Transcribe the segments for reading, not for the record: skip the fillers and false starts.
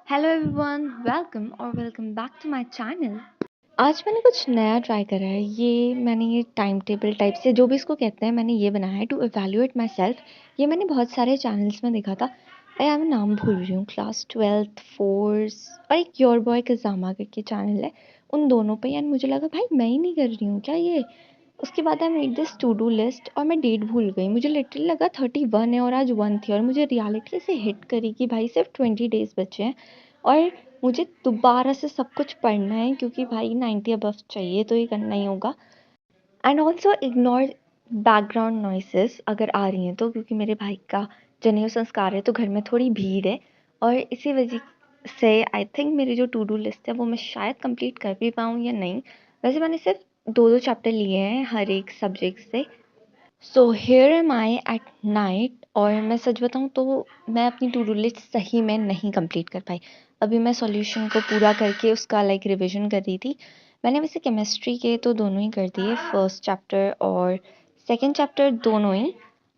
Hello everyone, welcome back to my channel. आज मैंने कुछ नया ट्राई करा है। मैंने ये टाइम टेबल टाइप से जो भी इसको कहते हैं, मैंने ये बनाया है टू एवेल्यूएट माई सेल्फ। ये मैंने बहुत सारे चैनल्स में देखा था। मैं नाम भूल रही हूँ, क्लास 12th फोर्स और एक योर बॉय कज़ामा करके चैनल है, उन दोनों पे। एंड मुझे लगा भाई मैं ही नहीं कर रही हूँ क्या ये। उसके बाद I made this to do list और मैं डेट भूल गई। मुझे लिटरली लगा 31 है और आज 1 थी, और मुझे रियलिटी से हिट करी कि भाई सिर्फ 20 डेज बचे हैं और मुझे दोबारा से सब कुछ पढ़ना है, क्योंकि भाई 90 अबव चाहिए तो ये करना ही होगा। And also ignore background noises अगर आ रही हैं तो, क्योंकि मेरे भाई का जनेऊ संस्कार है तो घर में थोड़ी भीड़ है, और इसी वजह से आई थिंक मेरी जो टू डू लिस्ट है वो मैं शायद कंप्लीट कर भी पाऊँ या नहीं। वैसे मैंने सिर्फ 2-2 चैप्टर लिए हैं हर एक सब्जेक्ट से। So here am I at night, और मैं सच बताऊँ तो मैं अपनी टू डू लिस्ट सही में नहीं कंप्लीट कर पाई। अभी मैं सॉल्यूशन को पूरा करके उसका रिविजन कर रही थी। मैंने वैसे केमिस्ट्री के तो दोनों ही कर दिए, फर्स्ट चैप्टर और सेकंड चैप्टर दोनों ही,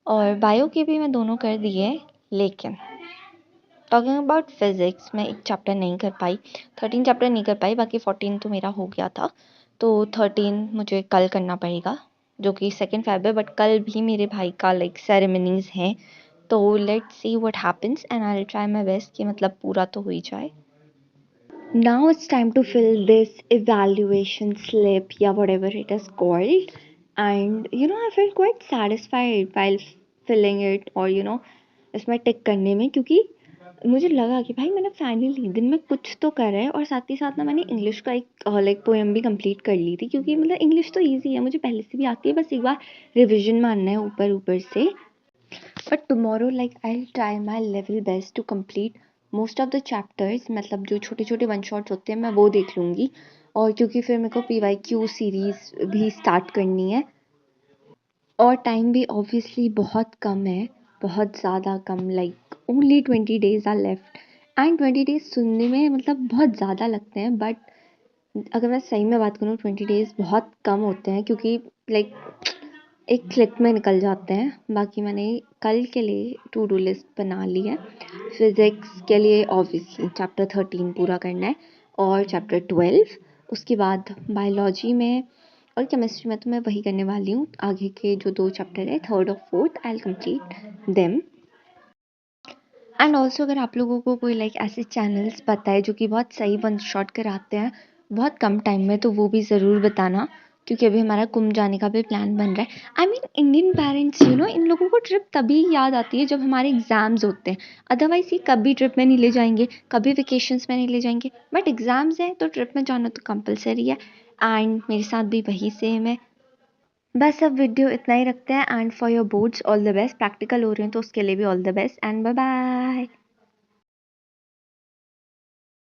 और बायो के भी मैं दोनों कर दिए। लेकिन टॉकिंग अबाउट फिज़िक्स में एक चैप्टर नहीं कर पाई, 13 चैप्टर नहीं कर पाई, बाकी 14 तो मेरा हो गया था। तो 13 मुझे कल करना पड़ेगा, जो कि 2 फ़ेब है। बट कल भी मेरे भाई का सेरेमनीज़ हैं, तो let's see what happens and I will try my best कि मतलब पूरा तो हो ही जाए। Now it's time to fill this evaluation slip, yeah, whatever it is called. And I felt quite satisfied while filling it, or इसमें टिक करने में, क्योंकि मुझे लगा कि भाई मैंने फाइनली दिन में कुछ तो करा है। और साथ ही साथ ना मैंने इंग्लिश का एक पोएम भी कंप्लीट कर ली थी, क्योंकि मतलब इंग्लिश तो इजी है, मुझे पहले से भी आती है, बस एक बार रिविजन मारना है ऊपर ऊपर से। But tomorrow I try my level best to complete most of the chapters. मतलब जो छोटे छोटे वन शॉट्स होते हैं मैं वो देख लूँगी, और क्योंकि फिर मेरे को PYQ सीरीज़ भी स्टार्ट करनी है, और टाइम भी ऑब्वियसली बहुत कम है, बहुत ज़्यादा कम। Only 20 days are left. And 20 days सुनने में मतलब बहुत ज़्यादा लगते हैं, बट अगर मैं सही में बात करूँ 20 डेज बहुत कम होते हैं, क्योंकि एक क्लिक में निकल जाते हैं। बाकी मैंने कल के लिए टू डू लिस्ट बना ली है। फिज़िक्स के लिए ऑब्वियसली चैप्टर 13 पूरा करना है, और चैप्टर 12। उसके बाद बायोलॉजी में और केमिस्ट्री में तो मैं वही करने वाली हूँ। आगे के जो 2 चैप्टर है, थर्ड और fourth, I will complete them. And also अगर आप लोगों को कोई ऐसे चैनल्स पता है जो कि बहुत सही वन शॉट कराते हैं बहुत कम टाइम में, तो वो भी ज़रूर बताना, क्योंकि अभी हमारा कुंभ जाने का भी प्लान बन रहा है। आई मीन इंडियन पेरेंट्स इन लोगों को ट्रिप तभी याद आती है जब हमारे एग्ज़ाम्स होते हैं। अदरवाइज़ ये कभी ट्रिप में नहीं ले जाएंगे, कभी वेकेशंस में नहीं ले जाएंगे, बट एग्ज़ाम्स हैं तो ट्रिप में जाना तो कंपलसरी है। एंड मेरे साथ भी वही सेम है। बस अब वीडियो इतना ही रखते हैं। And for your boards all the best. Practical हो रहे हैं तो उसके लिए भी all the best, and bye bye.